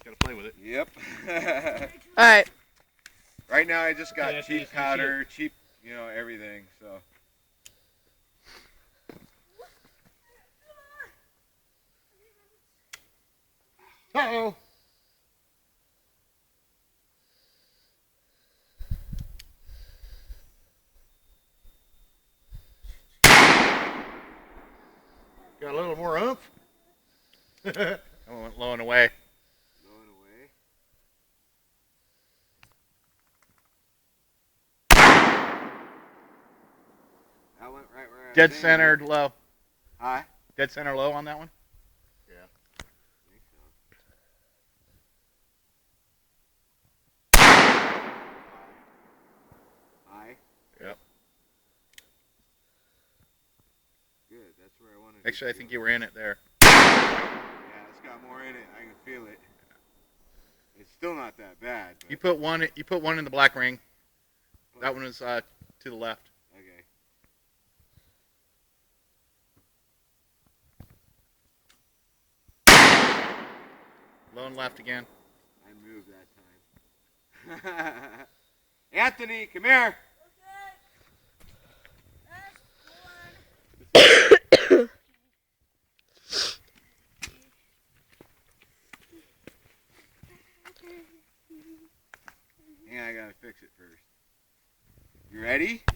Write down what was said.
Just gotta play with it. Yep. Alright. Right now I just got Yeah, cheap just powder, cheap, everything, so. Uh-oh. Got a little more oomph. I went low and away. Going away. That went right where I was Dead aiming. centered low. High? Dead center low on that one? Yeah. I think so. High? Yep. Good, that's where I wanted Actually, I to think go. you were in it there. Yeah, it's got more in it. I can feel it. It's still not that bad. But You put one in the black ring. That one was to the left. Okay. Low and left again. I moved that time. Anthony, come here. Yeah, I gotta fix it first. You ready?